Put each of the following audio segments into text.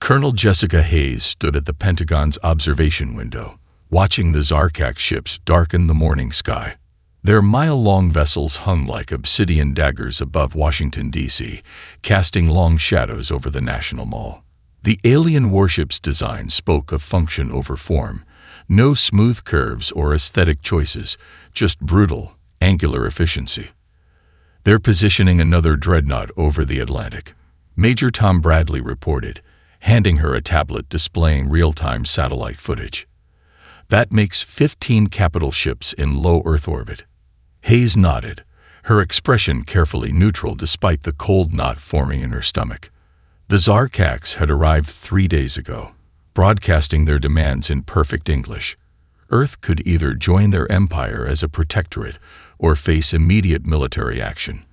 Colonel Jessica Hayes stood at the Pentagon's observation window, watching the Zarkak ships darken the morning sky. Their mile-long vessels hung like obsidian daggers above Washington, D.C., casting long shadows over the National Mall. The alien warship's design spoke of function over form. No smooth curves or aesthetic choices, just brutal, angular efficiency. They're positioning another dreadnought over the Atlantic, Major Tom Bradley reported, handing her a tablet displaying real-time satellite footage. That makes 15 capital ships in low Earth orbit. Hayes nodded, her expression carefully neutral despite the cold knot forming in her stomach. The Zarkaks had arrived 3 days ago, broadcasting their demands in perfect English. Earth could either join their empire as a protectorate or face immediate military action.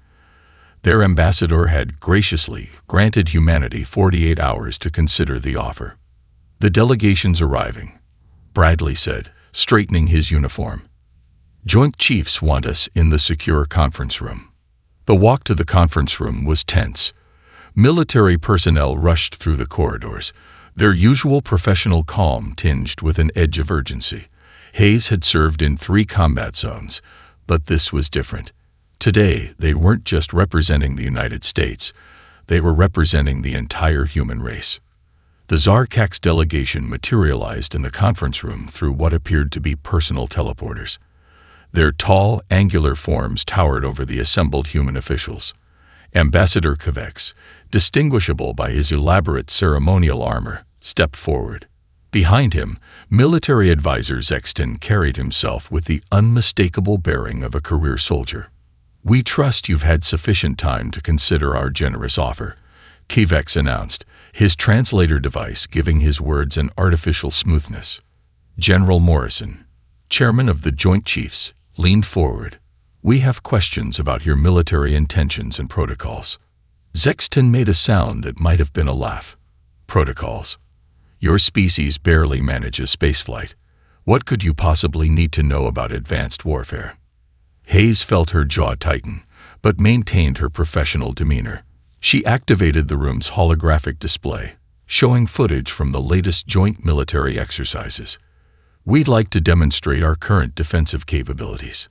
Their ambassador had graciously granted humanity 48 hours to consider the offer. "The delegation's arriving," Bradley said, straightening his uniform. "Joint Chiefs want us in the secure conference room." The walk to the conference room was tense. Military personnel rushed through the corridors, their usual professional calm tinged with an edge of urgency. Hayes had served in 3 combat zones, but this was different. Today, they weren't just representing the United States, they were representing the entire human race. The Zarkak's delegation materialized in the conference room through what appeared to be personal teleporters. Their tall, angular forms towered over the assembled human officials. Ambassador Kvex, distinguishable by his elaborate ceremonial armor, stepped forward. Behind him, military advisor Sexton carried himself with the unmistakable bearing of a career soldier. "We trust you've had sufficient time to consider our generous offer," Kvex announced, his translator device giving his words an artificial smoothness. General Morrison, chairman of the Joint Chiefs, leaned forward. "We have questions about your military intentions and protocols." Sexton made a sound that might have been a laugh. "Protocols? Your species barely manages spaceflight. What could you possibly need to know about advanced warfare?" Hayes felt her jaw tighten, but maintained her professional demeanor. She activated the room's holographic display, showing footage from the latest joint military exercises. "We'd like to demonstrate our current defensive capabilities."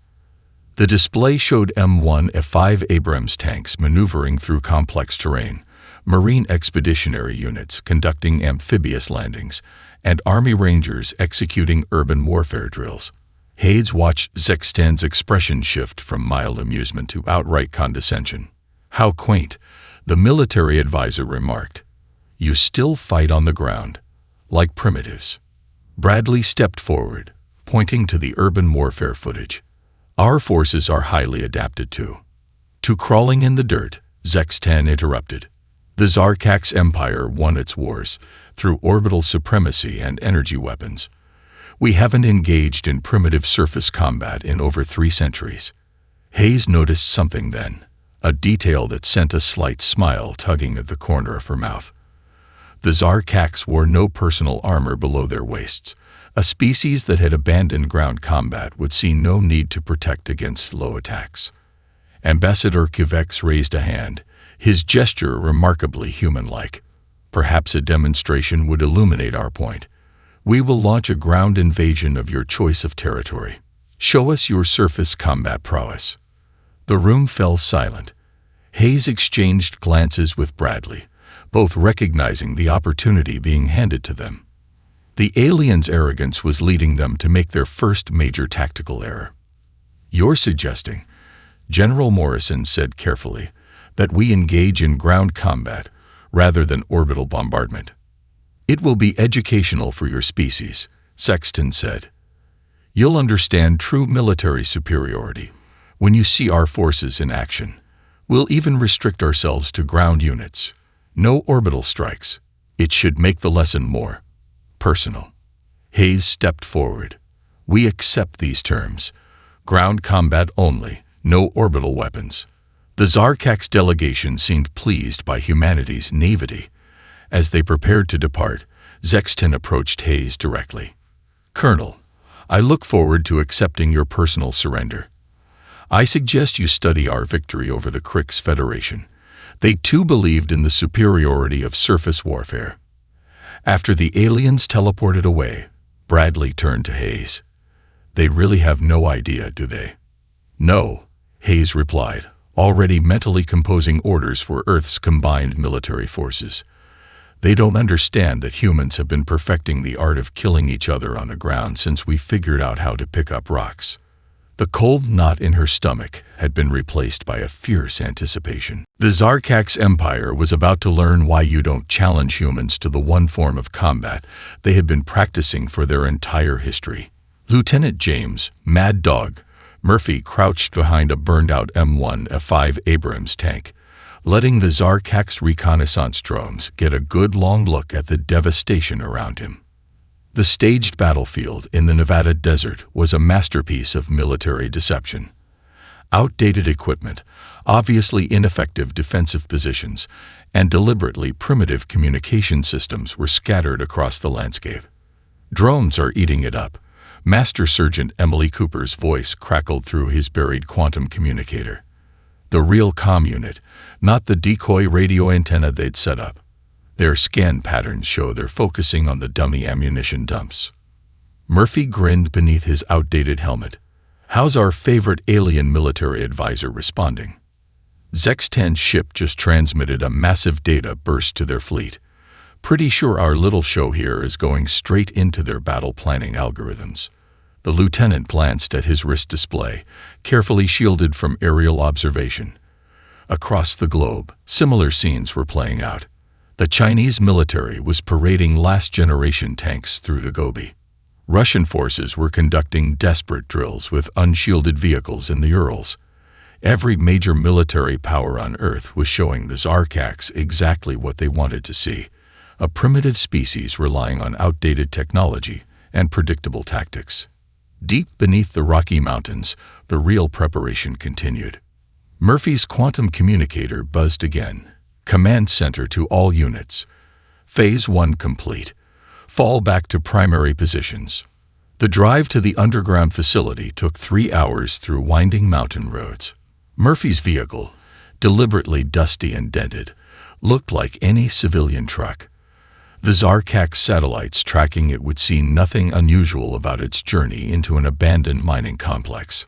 The display showed M1F5 Abrams tanks maneuvering through complex terrain, Marine expeditionary units conducting amphibious landings, and Army Rangers executing urban warfare drills. Hayes watched Sexton's expression shift from mild amusement to outright condescension. "How quaint," the military advisor remarked. "You still fight on the ground, like primitives." Bradley stepped forward, pointing to the urban warfare footage. "Our forces are highly adapted to crawling in the dirt," Sexton interrupted. "The Zarkak's empire won its wars through orbital supremacy and energy weapons. We haven't engaged in primitive surface combat in over 3 centuries. Hayes noticed something then, a detail that sent a slight smile tugging at the corner of her mouth. The Zarkaks wore no personal armor below their waists. A species that had abandoned ground combat would see no need to protect against low attacks. Ambassador Kvex raised a hand, his gesture remarkably human-like. "Perhaps a demonstration would illuminate our point. We will launch a ground invasion of your choice of territory. Show us your surface combat prowess." The room fell silent. Hayes exchanged glances with Bradley, both recognizing the opportunity being handed to them. The aliens' arrogance was leading them to make their first major tactical error. "You're suggesting," General Morrison said carefully, "that we engage in ground combat rather than orbital bombardment." "It will be educational for your species," Sexton said. "You'll understand true military superiority when you see our forces in action. We'll even restrict ourselves to ground units. No orbital strikes. It should make the lesson more personal." Hayes stepped forward. "We accept these terms. Ground combat only, no orbital weapons." The Zarkak's delegation seemed pleased by humanity's naivety. As they prepared to depart, Sexton approached Hayes directly. "Colonel, I look forward to accepting your personal surrender. I suggest you study our victory over the Krix Federation. They too believed in the superiority of surface warfare. After the aliens teleported away, Bradley turned to Hayes. They really have no idea, do they? No, Hayes replied, already mentally composing orders for Earth's combined military forces. They don't understand that humans have been perfecting the art of killing each other on the ground since we figured out how to pick up rocks. The cold knot in her stomach had been replaced by a fierce anticipation. The Zarkax Empire was about to learn why you don't challenge humans to the one form of combat they had been practicing for their entire history. Lieutenant James, Mad Dog, Murphy crouched behind a burned-out M1F5 Abrams tank, letting the Zarkax reconnaissance drones get a good long look at the devastation around him. The staged battlefield in the Nevada desert was a masterpiece of military deception. Outdated equipment, obviously ineffective defensive positions, and deliberately primitive communication systems were scattered across the landscape. Drones are eating it up. Master Sergeant Emily Cooper's voice crackled through his buried quantum communicator. The real comm unit, not the decoy radio antenna they'd set up. Their scan patterns show they're focusing on the dummy ammunition dumps. Murphy grinned beneath his outdated helmet. How's our favorite alien military advisor responding? Zex-10's ship just transmitted a massive data burst to their fleet. Pretty sure our little show here is going straight into their battle planning algorithms. The lieutenant glanced at his wrist display, carefully shielded from aerial observation. Across the globe, similar scenes were playing out. The Chinese military was parading last-generation tanks through the Gobi. Russian forces were conducting desperate drills with unshielded vehicles in the Urals. Every major military power on Earth was showing the Zarkax exactly what they wanted to see: a primitive species relying on outdated technology and predictable tactics. Deep beneath the Rocky Mountains, the real preparation continued. Murphy's quantum communicator buzzed again. Command center to all units. Phase 1 complete. Fall back to primary positions. The drive to the underground facility took 3 hours through winding mountain roads. Murphy's vehicle, deliberately dusty and dented, looked like any civilian truck. The Zarkax satellites tracking it would see nothing unusual about its journey into an abandoned mining complex.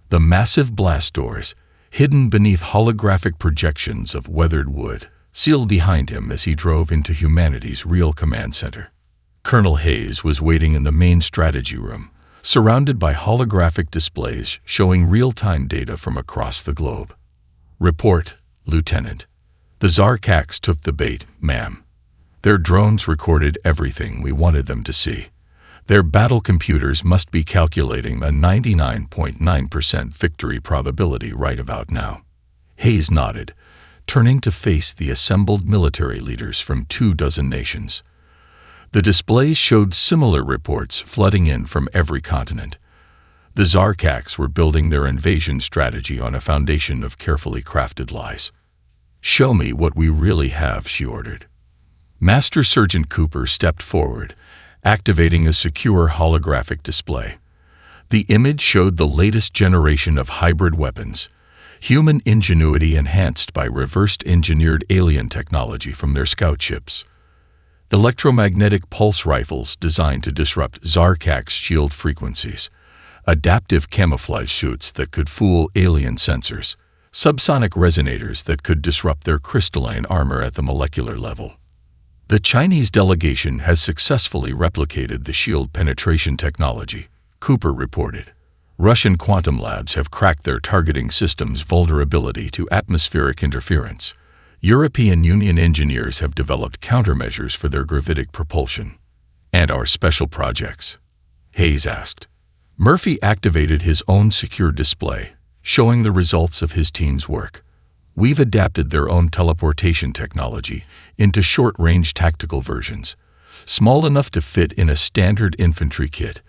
The massive blast doors, hidden beneath holographic projections of weathered wood, sealed behind him as he drove into humanity's real command center. Colonel Hayes was waiting in the main strategy room, surrounded by holographic displays showing real-time data from across the globe. Report, Lieutenant. The Zarkax took the bait, ma'am. Their drones recorded everything we wanted them to see. Their battle computers must be calculating a 99.9% victory probability right about now. Hayes nodded, turning to face the assembled military leaders from 24 nations. The displays showed similar reports flooding in from every continent. The Zarkax were building their invasion strategy on a foundation of carefully crafted lies. "Show me what we really have," she ordered. Master Sergeant Cooper stepped forward, activating a secure holographic display. The image showed the latest generation of hybrid weapons, human ingenuity enhanced by reversed-engineered alien technology from their scout ships. Electromagnetic pulse rifles designed to disrupt Zarkax shield frequencies, adaptive camouflage suits that could fool alien sensors, subsonic resonators that could disrupt their crystalline armor at the molecular level. The Chinese delegation has successfully replicated the shield penetration technology, Cooper reported. Russian quantum labs have cracked their targeting system's vulnerability to atmospheric interference. European Union engineers have developed countermeasures for their gravitic propulsion. And our special projects? Hayes asked. Murphy activated his own secure display, showing the results of his team's work. We've adapted their own teleportation technology into short-range tactical versions, small enough to fit in a standard infantry kit.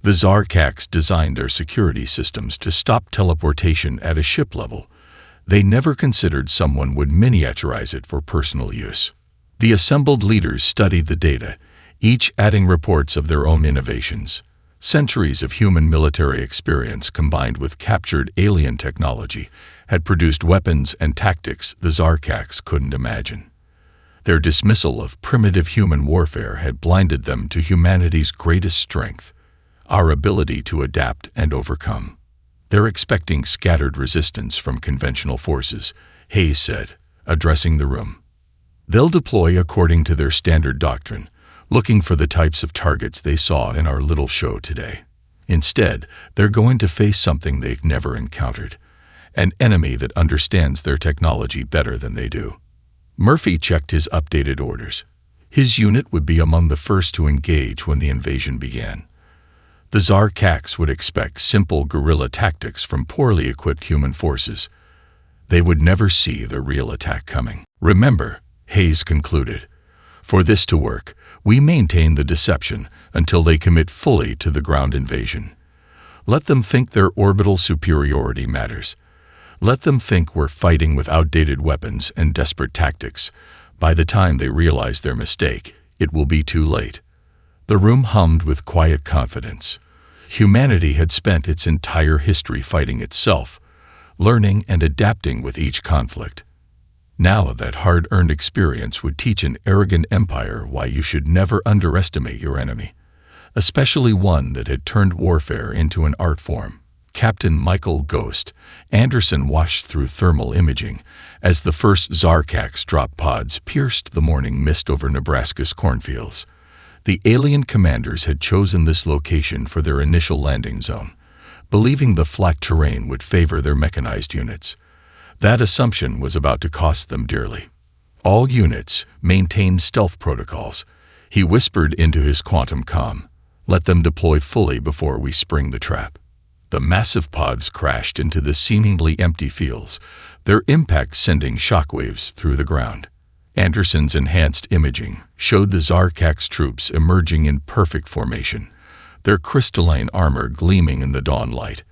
The Zarkax designed their security systems to stop teleportation at a ship level. They never considered someone would miniaturize it for personal use. The assembled leaders studied the data, each adding reports of their own innovations. Centuries of human military experience combined with captured alien technology had produced weapons and tactics the Zarkax couldn't imagine. Their dismissal of primitive human warfare had blinded them to humanity's greatest strength, our ability to adapt and overcome. They're expecting scattered resistance from conventional forces, Hayes said, addressing the room. They'll deploy according to their standard doctrine, looking for the types of targets they saw in our little show today. Instead, they're going to face something they've never encountered, an enemy that understands their technology better than they do. Murphy checked his updated orders. His unit would be among the first to engage when the invasion began. The Zarkax would expect simple guerrilla tactics from poorly equipped human forces. They would never see the real attack coming. Remember, Hayes concluded, for this to work, we maintain the deception until they commit fully to the ground invasion. Let them think their orbital superiority matters. Let them think we're fighting with outdated weapons and desperate tactics. By the time they realize their mistake, it will be too late. The room hummed with quiet confidence. Humanity had spent its entire history fighting itself, learning and adapting with each conflict. Now that hard-earned experience would teach an arrogant empire why you should never underestimate your enemy, especially one that had turned warfare into an art form. Captain Michael Ghost Anderson watched through thermal imaging as the first Zarkax drop pods pierced the morning mist over Nebraska's cornfields. The alien commanders had chosen this location for their initial landing zone, believing the flat terrain would favor their mechanized units. That assumption was about to cost them dearly. All units maintain stealth protocols. He whispered into his quantum comm. Let them deploy fully before we spring the trap. The massive pods crashed into the seemingly empty fields, their impact sending shockwaves through the ground. Anderson's enhanced imaging showed the Zarkax troops emerging in perfect formation, their crystalline armor gleaming in the dawn light.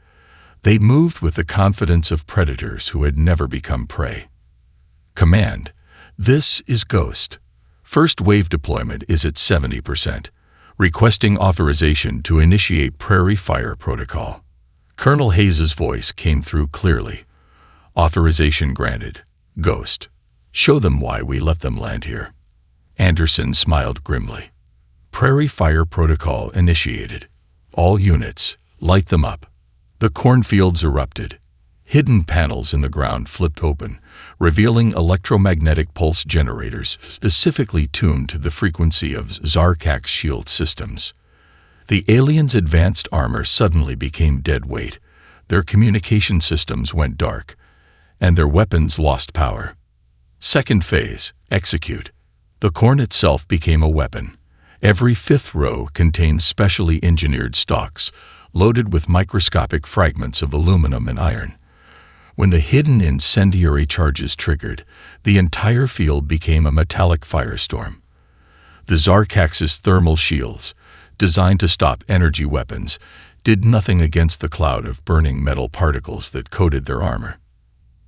They moved with the confidence of predators who had never become prey. Command, this is Ghost. First wave deployment is at 70%, requesting authorization to initiate Prairie Fire Protocol. Colonel Hayes's voice came through clearly. Authorization granted. Ghost, show them why we let them land here. Anderson smiled grimly. Prairie Fire Protocol initiated. All units, light them up. The cornfields erupted. Hidden panels in the ground flipped open, revealing electromagnetic pulse generators specifically tuned to the frequency of Zarkax shield systems. The aliens' advanced armor suddenly became dead weight. Their communication systems went dark, and their weapons lost power. Second phase, execute. The corn itself became a weapon. Every fifth row contained specially engineered stocks, loaded with microscopic fragments of aluminum and iron. When the hidden incendiary charges triggered, the entire field became a metallic firestorm. The Zarkax's thermal shields, designed to stop energy weapons, did nothing against the cloud of burning metal particles that coated their armor.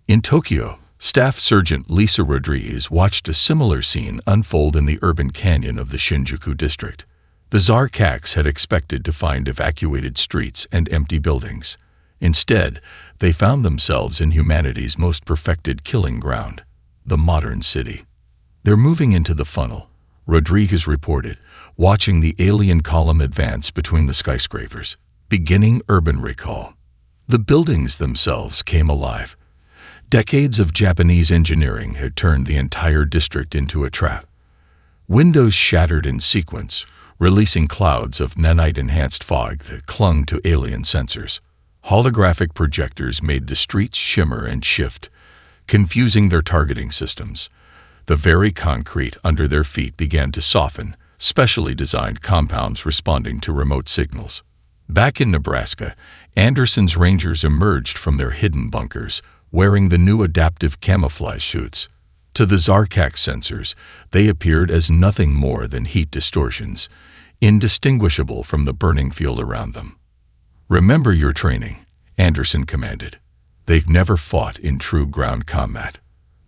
In Tokyo, Staff Sergeant Lisa Rodriguez watched a similar scene unfold in the urban canyon of the Shinjuku district. The Zarkax had expected to find evacuated streets and empty buildings. Instead, they found themselves in humanity's most perfected killing ground, the modern city. They're moving into the funnel, Rodriguez reported, watching the alien column advance between the skyscrapers, beginning urban recall. The buildings themselves came alive. Decades of Japanese engineering had turned the entire district into a trap. Windows shattered in sequence, releasing clouds of nanite-enhanced fog that clung to alien sensors. Holographic projectors made the streets shimmer and shift, confusing their targeting systems. The very concrete under their feet began to soften, specially designed compounds responding to remote signals. Back in Nebraska, Anderson's Rangers emerged from their hidden bunkers, wearing the new adaptive camouflage suits. To the Zarkax sensors, they appeared as nothing more than heat distortions, indistinguishable from the burning field around them. Remember your training, Anderson commanded. They've never fought in true ground combat.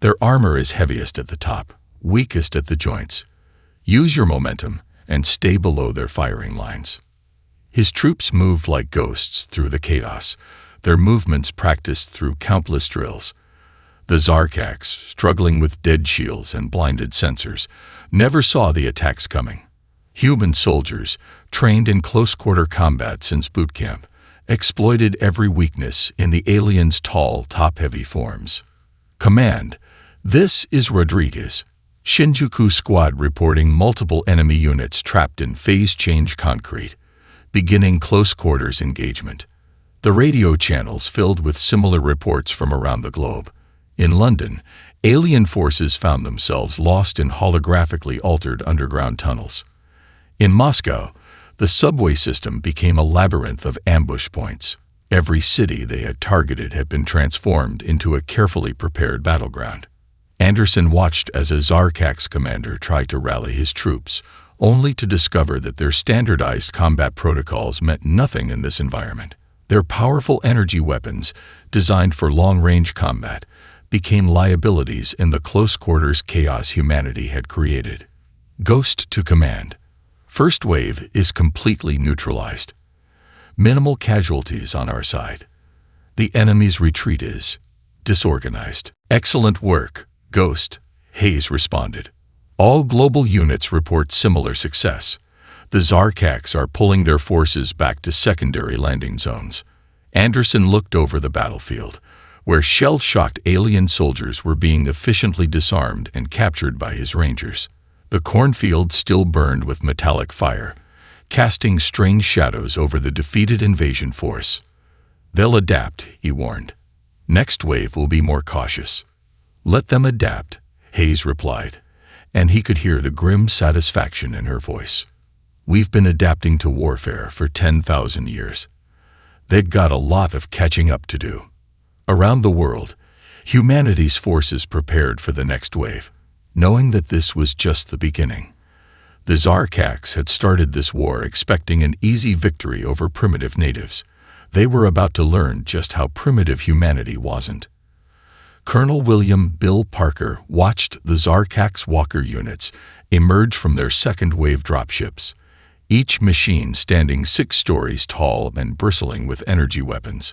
Their armor is heaviest at the top, weakest at the joints. Use your momentum and stay below their firing lines. His troops moved like ghosts through the chaos, their movements practiced through countless drills. The Zarkaks, struggling with dead shields and blinded sensors, never saw the attacks coming. Human soldiers, trained in close-quarter combat since boot camp, exploited every weakness in the aliens' tall, top-heavy forms. Command, this is Rodriguez. Shinjuku Squad reporting multiple enemy units trapped in phase-change concrete, beginning close-quarters engagement. The radio channels filled with similar reports from around the globe. In London, alien forces found themselves lost in holographically altered underground tunnels. In Moscow, the subway system became a labyrinth of ambush points. Every city they had targeted had been transformed into a carefully prepared battleground. Anderson watched as a Zarkak's commander tried to rally his troops, only to discover that their standardized combat protocols meant nothing in this environment. Their powerful energy weapons, designed for long-range combat, became liabilities in the close-quarters chaos humanity had created. Ghost to command. First wave is completely neutralized. Minimal casualties on our side. The enemy's retreat is disorganized. Excellent work, Ghost, Hayes responded. All global units report similar success. The Zarkaks are pulling their forces back to secondary landing zones. Anderson looked over the battlefield, where shell-shocked alien soldiers were being efficiently disarmed and captured by his rangers. The cornfield still burned with metallic fire, casting strange shadows over the defeated invasion force. They'll adapt, he warned. Next wave will be more cautious. Let them adapt, Hayes replied, and he could hear the grim satisfaction in her voice. We've been adapting to warfare for 10,000 years. They've got a lot of catching up to do. Around the world, humanity's forces prepared for the next wave, knowing that this was just the beginning. The Zarkaks had started this war expecting an easy victory over primitive natives. They were about to learn just how primitive humanity wasn't. Colonel William Bill Parker watched the Zarkaks Walker units emerge from their second-wave dropships, each machine standing 6 stories tall and bristling with energy weapons.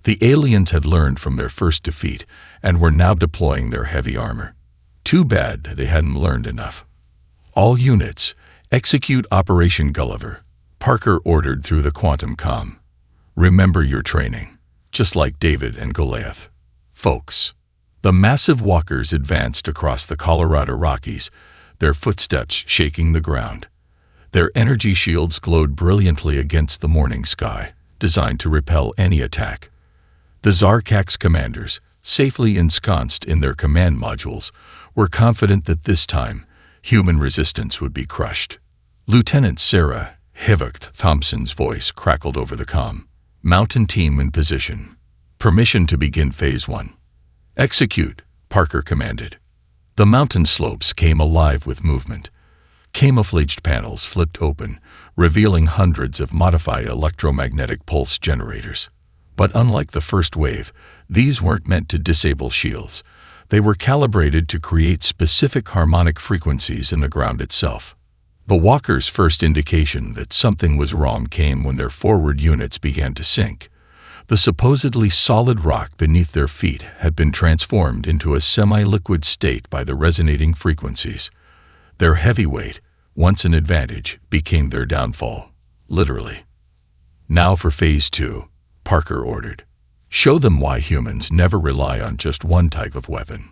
The aliens had learned from their first defeat and were now deploying their heavy armor. Too bad they hadn't learned enough. All units, execute Operation Gulliver, Parker ordered through the quantum comm. Remember your training, just like David and Goliath. Folks. The massive walkers advanced across the Colorado Rockies, their footsteps shaking the ground. Their energy shields glowed brilliantly against the morning sky, designed to repel any attack. The Zarkak's commanders, safely ensconced in their command modules, were confident that this time, human resistance would be crushed. Lieutenant Sarah Hivoked Thompson's voice crackled over the comm. Mountain team in position. Permission to begin Phase 1. Execute, Parker commanded. The mountain slopes came alive with movement. Camouflaged panels flipped open, revealing hundreds of modified electromagnetic pulse generators. But unlike the first wave, these weren't meant to disable shields. They were calibrated to create specific harmonic frequencies in the ground itself. The walkers' first indication that something was wrong came when their forward units began to sink. The supposedly solid rock beneath their feet had been transformed into a semi-liquid state by the resonating frequencies. Their heavy weight, once an advantage, became their downfall, literally. Now for Phase 2, Parker ordered. Show them why humans never rely on just one type of weapon.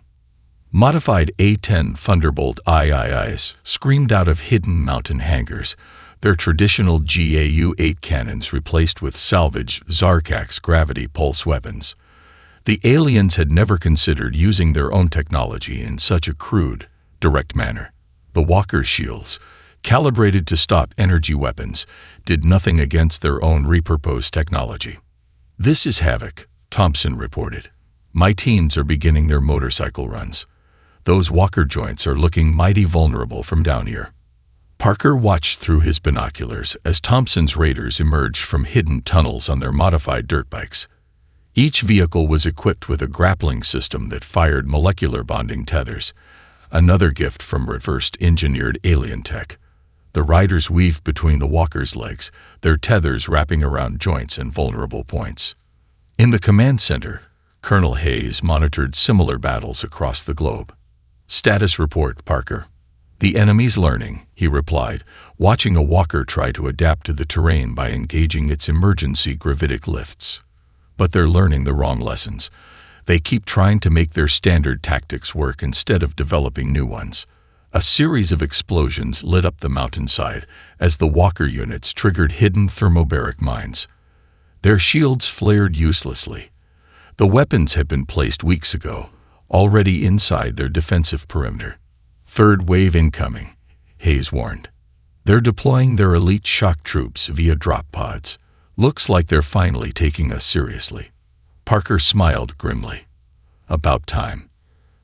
Modified A-10 Thunderbolt IIIs screamed out of hidden mountain hangars, their traditional GAU-8 cannons replaced with salvage Zarkak's gravity pulse weapons. The aliens had never considered using their own technology in such a crude, direct manner. The Walker shields, calibrated to stop energy weapons, did nothing against their own repurposed technology. This is Havoc, Thompson reported. My teams are beginning their motorcycle runs. Those Walker joints are looking mighty vulnerable from down here. Parker watched through his binoculars as Thompson's raiders emerged from hidden tunnels on their modified dirt bikes. Each vehicle was equipped with a grappling system that fired molecular bonding tethers, another gift from reversed-engineered alien tech. The riders weaved between the walkers' legs, their tethers wrapping around joints and vulnerable points. In the command center, Colonel Hayes monitored similar battles across the globe. "Status report, Parker." "The enemy's learning," he replied, watching a walker try to adapt to the terrain by engaging its emergency gravitic lifts. "But they're learning the wrong lessons. They keep trying to make their standard tactics work instead of developing new ones." A series of explosions lit up the mountainside as the walker units triggered hidden thermobaric mines. Their shields flared uselessly. The weapons had been placed weeks ago, already inside their defensive perimeter. "Third wave incoming," Hayes warned. "They're deploying their elite shock troops via drop pods. Looks like they're finally taking us seriously." Parker smiled grimly. "About time.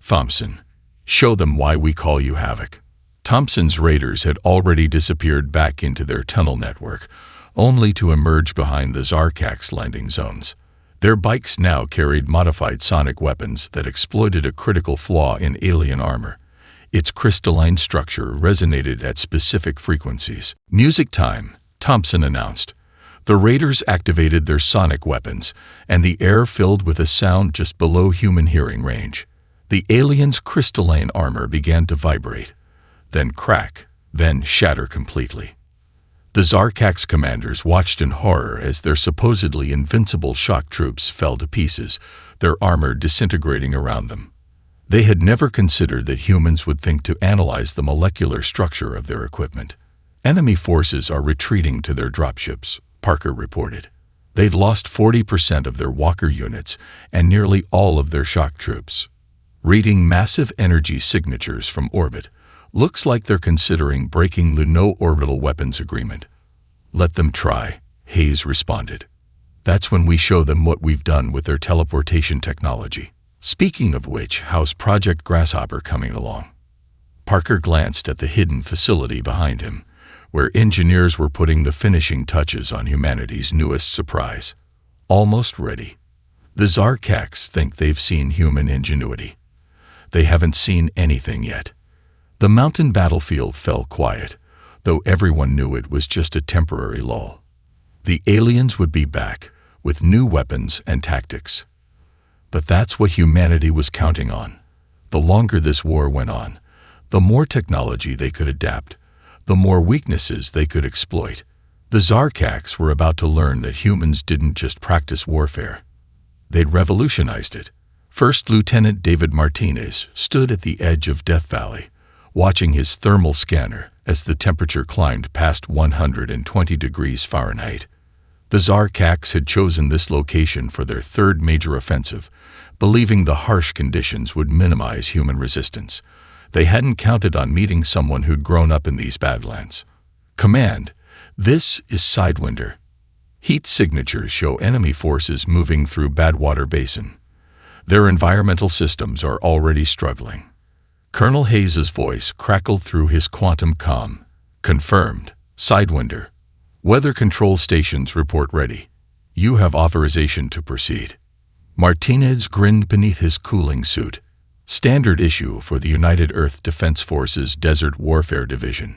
Thompson, show them why we call you Havoc." Thompson's raiders had already disappeared back into their tunnel network, only to emerge behind the Zarkak's landing zones. Their bikes now carried modified sonic weapons that exploited a critical flaw in alien armor. Its crystalline structure resonated at specific frequencies. "Music time," Thompson announced. The raiders activated their sonic weapons, and the air filled with a sound just below human hearing range. The aliens' crystalline armor began to vibrate, then crack, then shatter completely. The Zarkak's commanders watched in horror as their supposedly invincible shock troops fell to pieces, their armor disintegrating around them. They had never considered that humans would think to analyze the molecular structure of their equipment. "Enemy forces are retreating to their dropships," Parker reported. "They've lost 40% of their walker units and nearly all of their shock troops." Reading massive energy signatures from orbit, looks like they're considering breaking the no-orbital weapons agreement. "Let them try," Hayes responded. "That's when we show them what we've done with their teleportation technology." "Speaking of which, how's Project Grasshopper coming along?" Parker glanced at the hidden facility behind him, where engineers were putting the finishing touches on humanity's newest surprise. "Almost ready. The Zarkaks think they've seen human ingenuity. They haven't seen anything yet." The mountain battlefield fell quiet, though everyone knew it was just a temporary lull. The aliens would be back, with new weapons and tactics. But that's what humanity was counting on. The longer this war went on, the more technology they could adapt, the more weaknesses they could exploit. The Zarkaks were about to learn that humans didn't just practice warfare. They'd revolutionized it. First Lieutenant David Martinez stood at the edge of Death Valley, watching his thermal scanner as the temperature climbed past 120 degrees Fahrenheit. The Zarkaks had chosen this location for their third major offensive, believing the harsh conditions would minimize human resistance. They hadn't counted on meeting someone who'd grown up in these badlands. "Command, this is Sidewinder." Heat signatures show enemy forces moving through Badwater Basin. Their environmental systems are already struggling. Colonel Hayes's voice crackled through his quantum comm. "Confirmed, Sidewinder. Weather control stations report ready. You have authorization to proceed." Martinez grinned beneath his cooling suit. Standard issue for the United Earth Defense Forces Desert Warfare Division.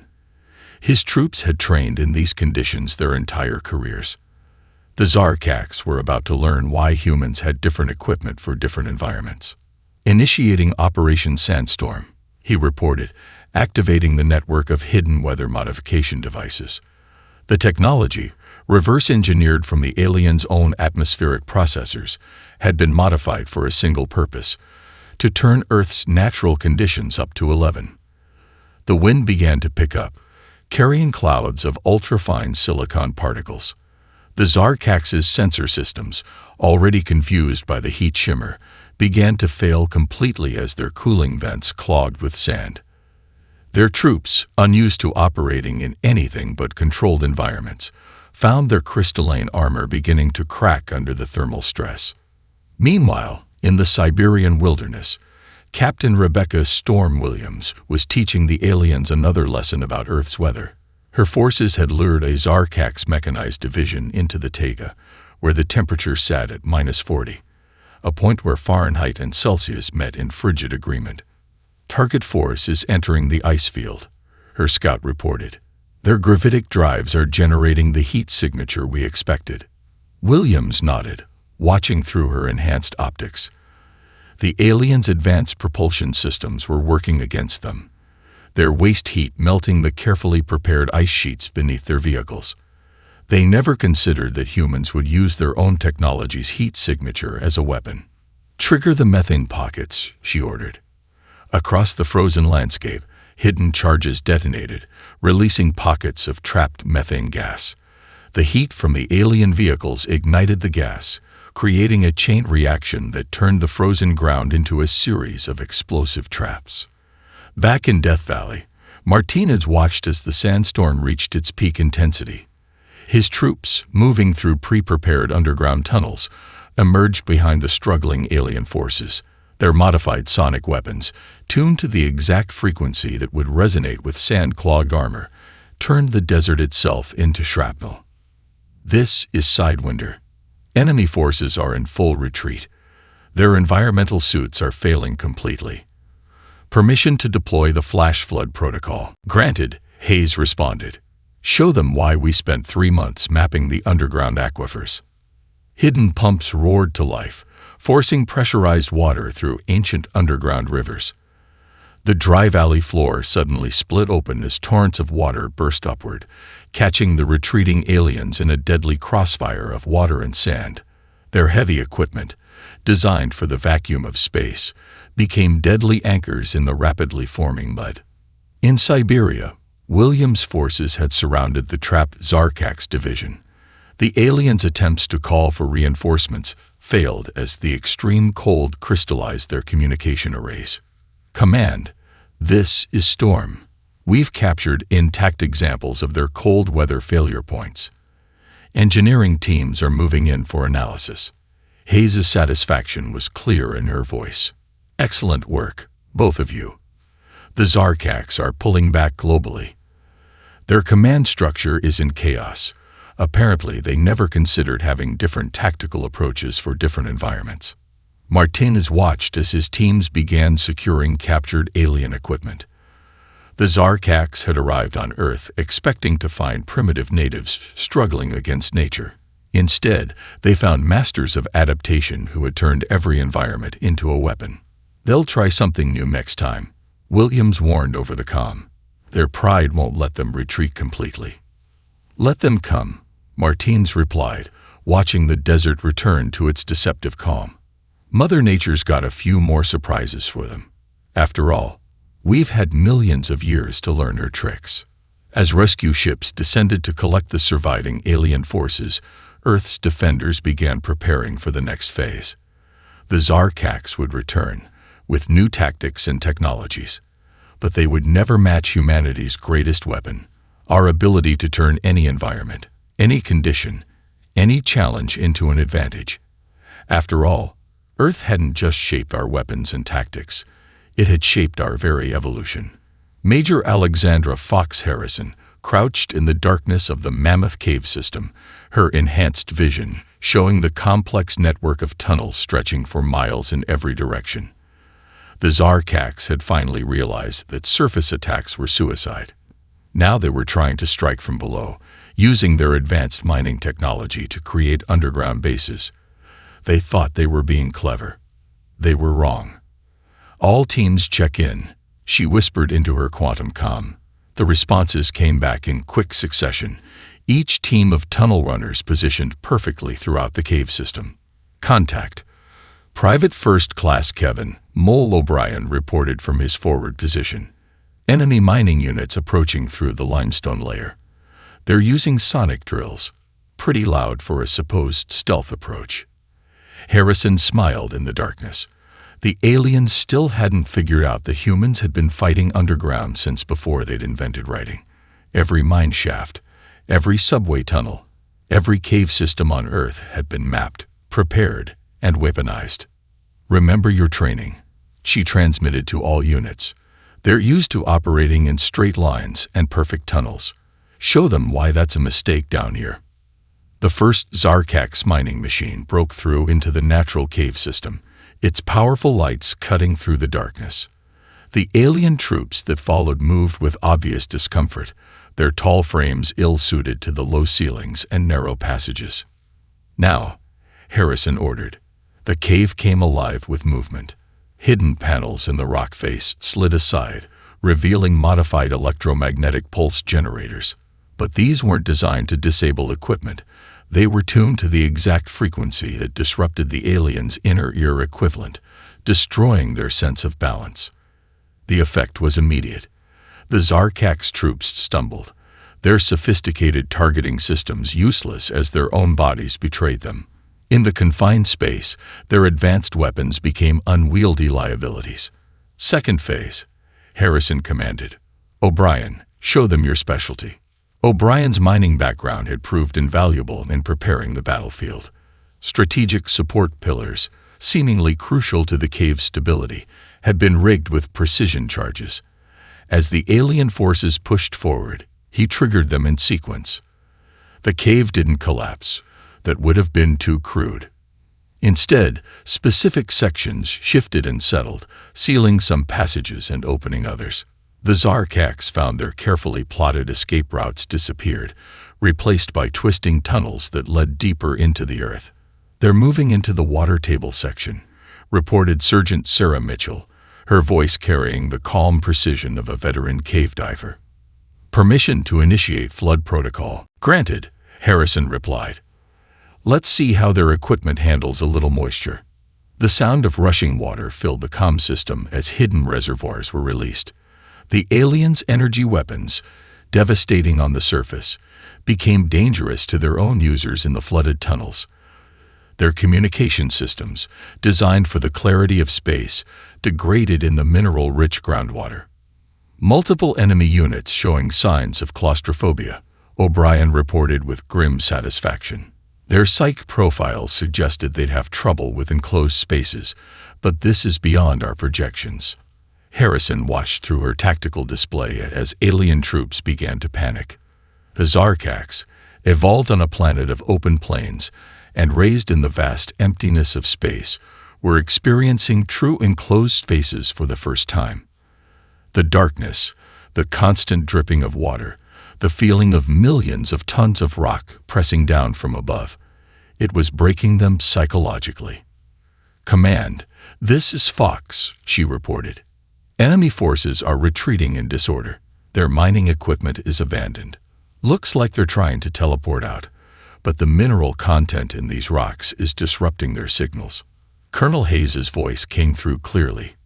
His troops had trained in these conditions their entire careers. The Zarkaks were about to learn why humans had different equipment for different environments. "Initiating Operation Sandstorm," he reported, activating the network of hidden weather modification devices. The technology, reverse-engineered from the aliens' own atmospheric processors, had been modified for a single purpose: to turn Earth's natural conditions up to 11. The wind began to pick up, carrying clouds of ultrafine silicon particles. The Zarkaks' sensor systems, already confused by the heat shimmer, began to fail completely as their cooling vents clogged with sand. Their troops, unused to operating in anything but controlled environments, found their crystalline armor beginning to crack under the thermal stress. Meanwhile, in the Siberian wilderness, Captain Rebecca Storm Williams was teaching the aliens another lesson about Earth's weather. Her forces had lured a Zarkak's mechanized division into the taiga, where the temperature sat at -40, a point where Fahrenheit and Celsius met in frigid agreement. "Target force is entering the ice field," her scout reported. "Their gravitic drives are generating the heat signature we expected." Williams nodded, watching through her enhanced optics. The aliens' advanced propulsion systems were working against them, their waste heat melting the carefully prepared ice sheets beneath their vehicles. They never considered that humans would use their own technology's heat signature as a weapon. "Trigger the methane pockets," she ordered. Across the frozen landscape, hidden charges detonated, releasing pockets of trapped methane gas. The heat from the alien vehicles ignited the gas, creating a chain reaction that turned the frozen ground into a series of explosive traps. Back in Death Valley, Martinez watched as the sandstorm reached its peak intensity. His troops, moving through pre-prepared underground tunnels, emerged behind the struggling alien forces, their modified sonic weapons, tuned to the exact frequency that would resonate with sand-clogged armor, turned the desert itself into shrapnel. This is Sidewinder. Enemy forces are in full retreat. Their environmental suits are failing completely. Permission to deploy the flash flood protocol. Granted, Hayes responded. Show them why we spent 3 months mapping the underground aquifers. Hidden pumps roared to life, forcing pressurized water through ancient underground rivers. The dry valley floor suddenly split open as torrents of water burst upward, catching the retreating aliens in a deadly crossfire of water and sand. Their heavy equipment, designed for the vacuum of space, became deadly anchors in the rapidly forming mud. In Siberia, William's forces had surrounded the trapped Zarkak's division. The aliens' attempts to call for reinforcements failed as the extreme cold crystallized their communication arrays. Command, this is Storm. We've captured intact examples of their cold weather failure points. Engineering teams are moving in for analysis. Hayes' satisfaction was clear in her voice. Excellent work, both of you. The Zarkaks are pulling back globally. Their command structure is in chaos. Apparently, they never considered having different tactical approaches for different environments. Martinez watched as his teams began securing captured alien equipment. The Zarkaks had arrived on Earth expecting to find primitive natives struggling against nature. Instead, they found masters of adaptation who had turned every environment into a weapon. They'll try something new next time, Williams warned over the comm. Their pride won't let them retreat completely. Let them come, Martinez replied, watching the desert return to its deceptive calm. Mother Nature's got a few more surprises for them. After all, we've had millions of years to learn her tricks. As rescue ships descended to collect the surviving alien forces, Earth's defenders began preparing for the next phase. The Zarkaks would return, with new tactics and technologies. But they would never match humanity's greatest weapon, our ability to turn any environment, any condition, any challenge into an advantage. After all, Earth hadn't just shaped our weapons and tactics, it had shaped our very evolution. Major Alexandra Fox Harrison crouched in the darkness of the Mammoth Cave system, her enhanced vision showing the complex network of tunnels stretching for miles in every direction. The Zarkaks had finally realized that surface attacks were suicide. Now they were trying to strike from below, using their advanced mining technology to create underground bases. They thought they were being clever. They were wrong. All teams check in, she whispered into her quantum comm. The responses came back in quick succession, each team of tunnel runners positioned perfectly throughout the cave system. Contact. Private First Class Kevin Mole O'Brien reported from his forward position. Enemy mining units approaching through the limestone layer. They're using sonic drills, pretty loud for a supposed stealth approach. Harrison smiled in the darkness. The aliens still hadn't figured out the humans had been fighting underground since before they'd invented writing. Every mine shaft, every subway tunnel, every cave system on Earth had been mapped, prepared, and weaponized. Remember your training, she transmitted to all units. They're used to operating in straight lines and perfect tunnels. Show them why that's a mistake down here. The first Zarkak's mining machine broke through into the natural cave system, its powerful lights cutting through the darkness. The alien troops that followed moved with obvious discomfort, their tall frames ill-suited to the low ceilings and narrow passages. Now, Harrison ordered. The cave came alive with movement. Hidden panels in the rock face slid aside, revealing modified electromagnetic pulse generators. But these weren't designed to disable equipment. They were tuned to the exact frequency that disrupted the aliens' inner ear equivalent, destroying their sense of balance. The effect was immediate. The Zarkak's troops stumbled, their sophisticated targeting systems useless as their own bodies betrayed them. In the confined space, their advanced weapons became unwieldy liabilities. Second phase, Harrison commanded. O'Brien, show them your specialty. O'Brien's mining background had proved invaluable in preparing the battlefield. Strategic support pillars, seemingly crucial to the cave's stability, had been rigged with precision charges. As the alien forces pushed forward, he triggered them in sequence. The cave didn't collapse. That would have been too crude. Instead, specific sections shifted and settled, sealing some passages and opening others. The Zarkaks found their carefully plotted escape routes disappeared, replaced by twisting tunnels that led deeper into the earth. "They're moving into the water table section," reported Sergeant Sarah Mitchell, her voice carrying the calm precision of a veteran cave diver. "Permission to initiate flood protocol." "Granted," Harrison replied. "Let's see how their equipment handles a little moisture." The sound of rushing water filled the comm system as hidden reservoirs were released. The aliens' energy weapons, devastating on the surface, became dangerous to their own users in the flooded tunnels. Their communication systems, designed for the clarity of space, degraded in the mineral-rich groundwater. Multiple enemy units showing signs of claustrophobia, O'Brien reported with grim satisfaction. Their psych profiles suggested they'd have trouble with enclosed spaces, but this is beyond our projections. Harrison watched through her tactical display as alien troops began to panic. The Zarkaks, evolved on a planet of open plains and raised in the vast emptiness of space, were experiencing true enclosed spaces for the first time. The darkness, the constant dripping of water, the feeling of millions of tons of rock pressing down from above. It was breaking them psychologically. "Command, this is Fox," she reported. "Enemy forces are retreating in disorder. Their mining equipment is abandoned. Looks like they're trying to teleport out, but the mineral content in these rocks is disrupting their signals." Colonel Hayes's voice came through clearly.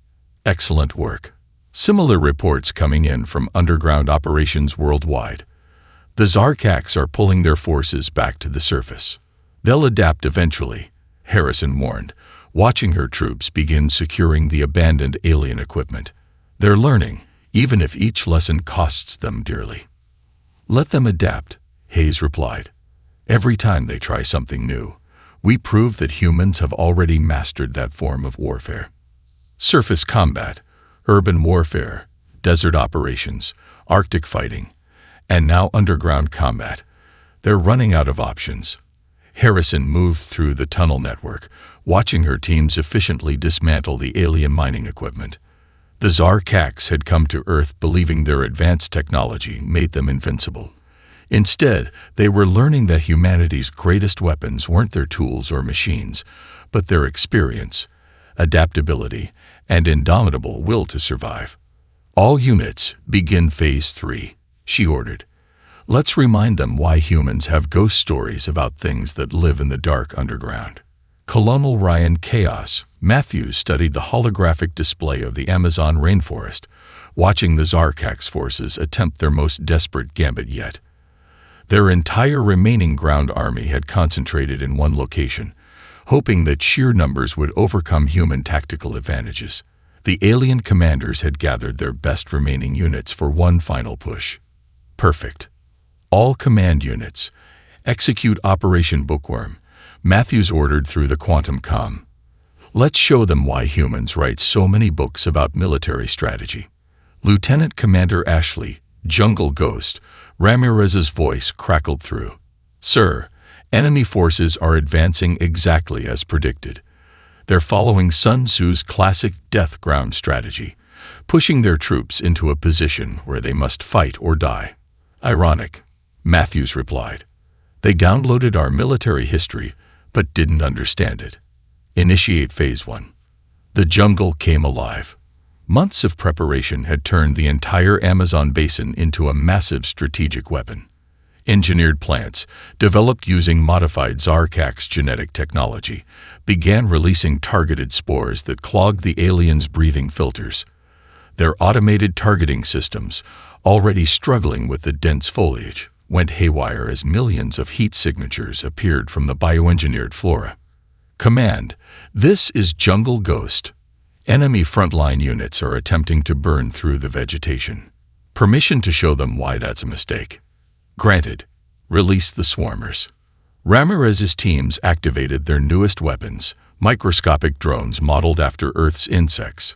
"Excellent work." Similar reports coming in from underground operations worldwide. The Zarkaks are pulling their forces back to the surface. "They'll adapt eventually," Harrison warned, watching her troops begin securing the abandoned alien equipment. "They're learning, even if each lesson costs them dearly." "Let them adapt," Hayes replied. "Every time they try something new, we prove that humans have already mastered that form of warfare." Surface combat, urban warfare, desert operations, Arctic fighting, and now underground combat. They're running out of options. Harrison moved through the tunnel network, watching her teams efficiently dismantle the alien mining equipment. The Zarkaks had come to Earth believing their advanced technology made them invincible. Instead, they were learning that humanity's greatest weapons weren't their tools or machines, but their experience, adaptability, and indomitable will to survive. "All units, begin Phase 3, she ordered. "Let's remind them why humans have ghost stories about things that live in the dark underground." Colonel Ryan Chaos Matthews studied the holographic display of the Amazon rainforest, watching the Zarkaks forces attempt their most desperate gambit yet. Their entire remaining ground army had concentrated in one location, hoping that sheer numbers would overcome human tactical advantages. The alien commanders had gathered their best remaining units for one final push. "Perfect. All command units, execute Operation Bookworm," Matthews ordered through the quantum comm. "Let's show them why humans write so many books about military strategy." Lieutenant Commander Ashley, Jungle Ghost, Ramirez's voice crackled through. "Sir, enemy forces are advancing exactly as predicted. They're following Sun Tzu's classic death ground strategy, pushing their troops into a position where they must fight or die." "Ironic," Matthews replied. "They downloaded our military history, but didn't understand it. Initiate Phase 1. The jungle came alive. Months of preparation had turned the entire Amazon basin into a massive strategic weapon. Engineered plants, developed using modified Zarkak's genetic technology, began releasing targeted spores that clogged the aliens' breathing filters. Their automated targeting systems, already struggling with the dense foliage, went haywire as millions of heat signatures appeared from the bioengineered flora. Command: this is Jungle Ghost. Enemy frontline units are attempting to burn through the vegetation. Permission to show them why that's a mistake. Granted. Release the swarmers. Ramirez's teams activated their newest weapons, microscopic drones modeled after Earth's insects.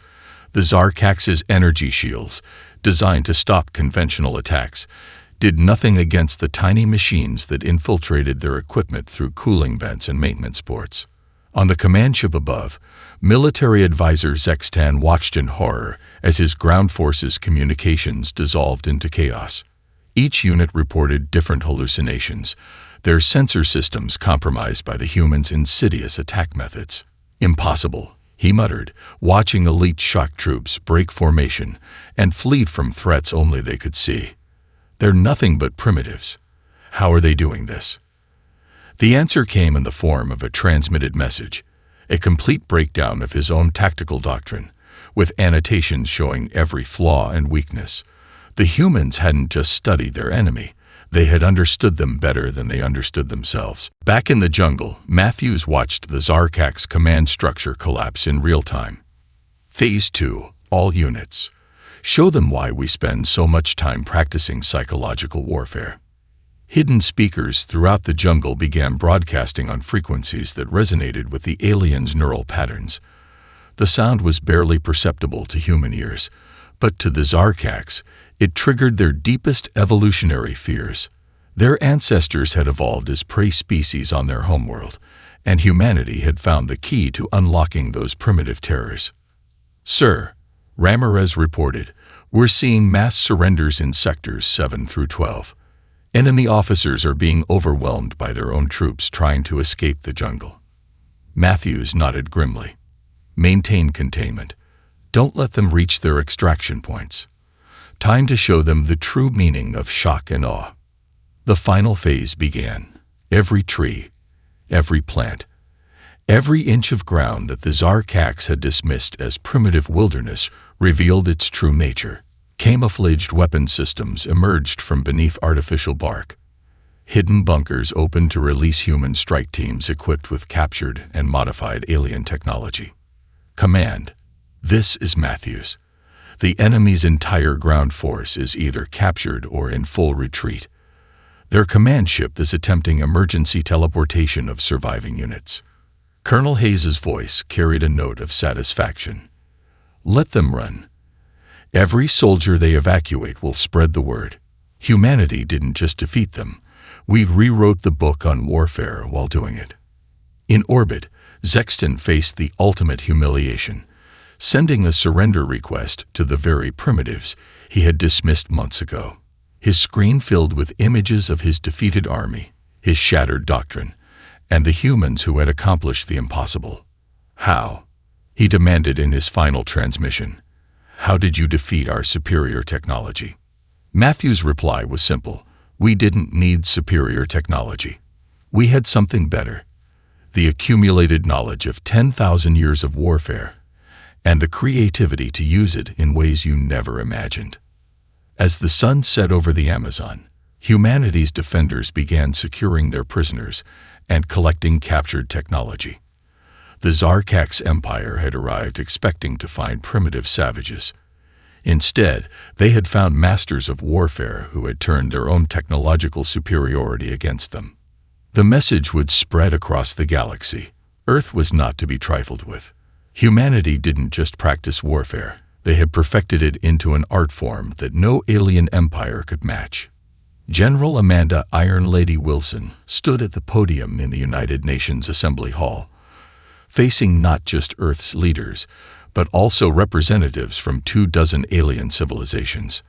The Zarkax's energy shields, designed to stop conventional attacks, did nothing against the tiny machines that infiltrated their equipment through cooling vents and maintenance ports. On the command ship above, military advisor Zextan watched in horror as his ground forces' communications dissolved into chaos. Each unit reported different hallucinations, their sensor systems compromised by the humans' insidious attack methods. Impossible, he muttered, watching elite shock troops break formation and flee from threats only they could see. They're nothing but primitives. How are they doing this? The answer came in the form of a transmitted message, a complete breakdown of his own tactical doctrine, with annotations showing every flaw and weakness. The humans hadn't just studied their enemy, they had understood them better than they understood themselves. Back in the jungle, Matthews watched the Zarkak's command structure collapse in real time. Phase 2. All units. Show them why we spend so much time practicing psychological warfare. Hidden speakers throughout the jungle began broadcasting on frequencies that resonated with the aliens' neural patterns. The sound was barely perceptible to human ears, but to the Zarkaks, it triggered their deepest evolutionary fears. Their ancestors had evolved as prey species on their homeworld, and humanity had found the key to unlocking those primitive terrors. Sir, Ramirez reported, we're seeing mass surrenders in sectors 7 through 12. Enemy officers are being overwhelmed by their own troops trying to escape the jungle. Matthews nodded grimly. Maintain containment. Don't let them reach their extraction points. Time to show them the true meaning of shock and awe. The final phase began. Every tree, every plant, every inch of ground that the Zarkaks had dismissed as primitive wilderness revealed its true nature. Camouflaged weapon systems emerged from beneath artificial bark. Hidden bunkers opened to release human strike teams equipped with captured and modified alien technology. Command: this is Matthews. The enemy's entire ground force is either captured or in full retreat. Their command ship is attempting emergency teleportation of surviving units. Colonel Hayes's voice carried a note of satisfaction. Let them run. Every soldier they evacuate will spread the word. Humanity didn't just defeat them. We rewrote the book on warfare while doing it. In orbit, Zextan faced the ultimate humiliation, sending a surrender request to the very primitives he had dismissed months ago. His screen filled with images of his defeated army, his shattered doctrine, and the humans who had accomplished the impossible. How? He demanded in his final transmission. How did you defeat our superior technology? Matthew's reply was simple. We didn't need superior technology. We had something better. The accumulated knowledge of 10,000 years of warfare, and the creativity to use it in ways you never imagined. As the sun set over the Amazon, humanity's defenders began securing their prisoners and collecting captured technology. The Zarkak's empire had arrived expecting to find primitive savages. Instead, they had found masters of warfare who had turned their own technological superiority against them. The message would spread across the galaxy. Earth was not to be trifled with. Humanity didn't just practice warfare. They had perfected it into an art form that no alien empire could match. General Amanda Iron Lady Wilson stood at the podium in the United Nations Assembly Hall, facing not just Earth's leaders, but also representatives from 24 alien civilizations.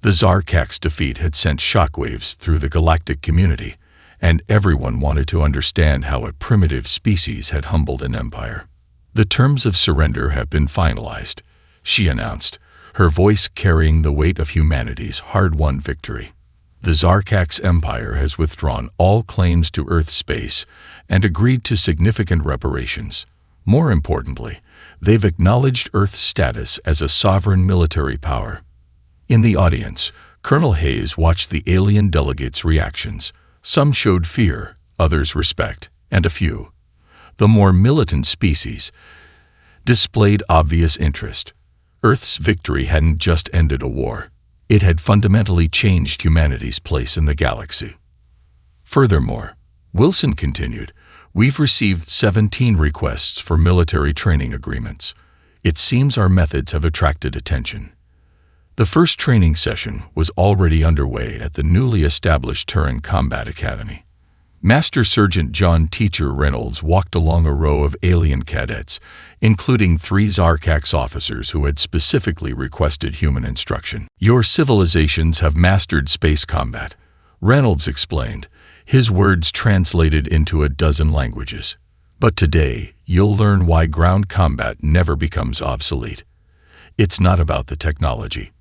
The Zarkak's defeat had sent shockwaves through the galactic community, and everyone wanted to understand how a primitive species had humbled an empire. "The terms of surrender have been finalized," she announced, her voice carrying the weight of humanity's hard-won victory. "The Zarkak's empire has withdrawn all claims to Earth space and agreed to significant reparations. More importantly, they've acknowledged Earth's status as a sovereign military power." In the audience, Colonel Hayes watched the alien delegates' reactions. Some showed fear, others respect, and a few, the more militant species, displayed obvious interest. Earth's victory hadn't just ended a war. It had fundamentally changed humanity's place in the galaxy. Furthermore, Wilson continued, "We've received 17 requests for military training agreements. It seems our methods have attracted attention." The first training session was already underway at the newly established Turan Combat Academy. Master Sergeant John Teacher Reynolds walked along a row of alien cadets, including 3 Zarkak's officers who had specifically requested human instruction. "Your civilizations have mastered space combat," Reynolds explained, his words translated into a dozen languages. "But today, you'll learn why ground combat never becomes obsolete. It's not about the technology.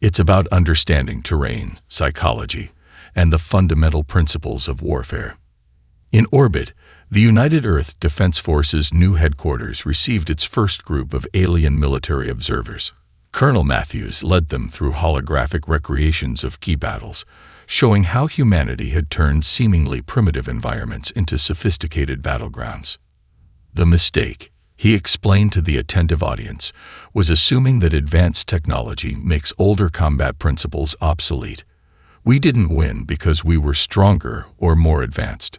It's about understanding terrain, psychology, and the fundamental principles of warfare." In orbit, the United Earth Defense Force's new headquarters received its first group of alien military observers. Colonel Matthews led them through holographic recreations of key battles, showing how humanity had turned seemingly primitive environments into sophisticated battlegrounds. "The mistake," he explained to the attentive audience, "was assuming that advanced technology makes older combat principles obsolete. We didn't win because we were stronger or more advanced.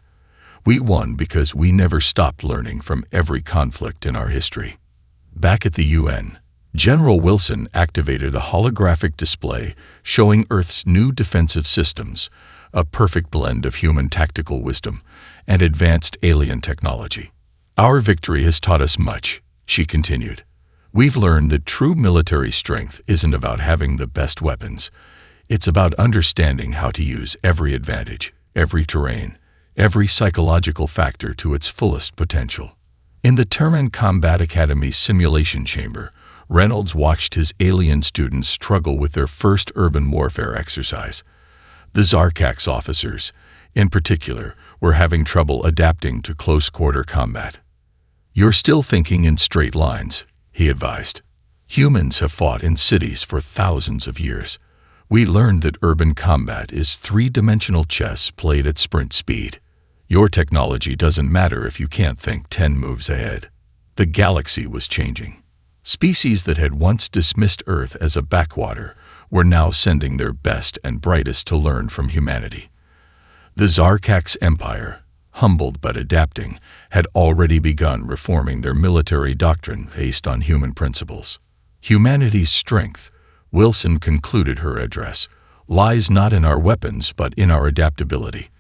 We won because we never stopped learning from every conflict in our history." Back at the UN, General Wilson activated a holographic display showing Earth's new defensive systems, a perfect blend of human tactical wisdom and advanced alien technology. "Our victory has taught us much," she continued. "We've learned that true military strength isn't about having the best weapons. It's about understanding how to use every advantage, every terrain, every psychological factor to its fullest potential." In the Turan Combat Academy's simulation chamber, Reynolds watched his alien students struggle with their first urban warfare exercise. The Zarkak's officers, in particular, were having trouble adapting to close-quarter combat. "You're still thinking in straight lines," he advised. "Humans have fought in cities for thousands of years. We learned that urban combat is 3-dimensional chess played at sprint speed. Your technology doesn't matter if you can't think 10 moves ahead." The galaxy was changing. Species that had once dismissed Earth as a backwater were now sending their best and brightest to learn from humanity. The Zarkak's empire, humbled but adapting, had already begun reforming their military doctrine based on human principles. "Humanity's strength," Wilson concluded her address, "lies not in our weapons but in our adaptability.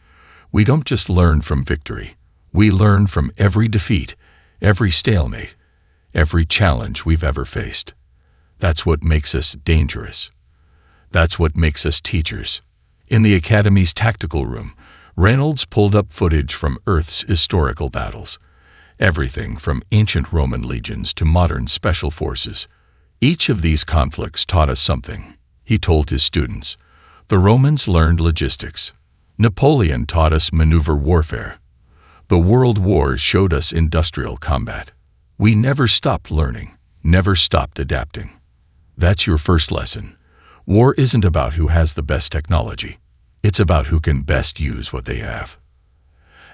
We don't just learn from victory. We learn from every defeat, every stalemate, every challenge we've ever faced. That's what makes us dangerous. That's what makes us teachers." In the Academy's tactical room, Reynolds pulled up footage from Earth's historical battles. Everything from ancient Roman legions to modern special forces. "Each of these conflicts taught us something," he told his students. "The Romans learned logistics. Napoleon taught us maneuver warfare. The World Wars showed us industrial combat. We never stopped learning, never stopped adapting. That's your first lesson. War isn't about who has the best technology. It's about who can best use what they have."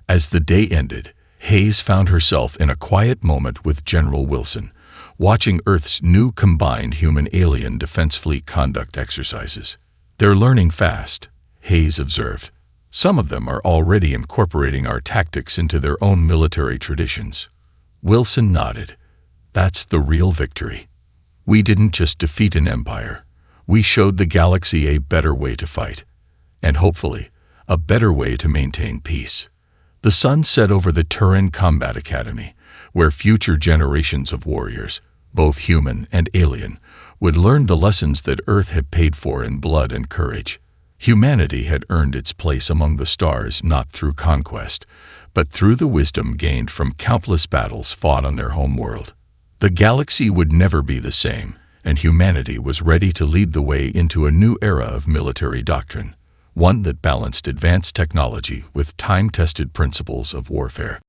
As the day ended, Hayes found herself in a quiet moment with General Wilson, watching Earth's new combined human-alien defense fleet conduct exercises. "They're learning fast," Hayes observed. "Some of them are already incorporating our tactics into their own military traditions." Wilson nodded. "That's the real victory. We didn't just defeat an empire. We showed the galaxy a better way to fight. And hopefully, a better way to maintain peace." The sun set over the Turan Combat Academy, where future generations of warriors, both human and alien, would learn the lessons that Earth had paid for in blood and courage. Humanity had earned its place among the stars not through conquest, but through the wisdom gained from countless battles fought on their home world. The galaxy would never be the same, and humanity was ready to lead the way into a new era of military doctrine, one that balanced advanced technology with time-tested principles of warfare.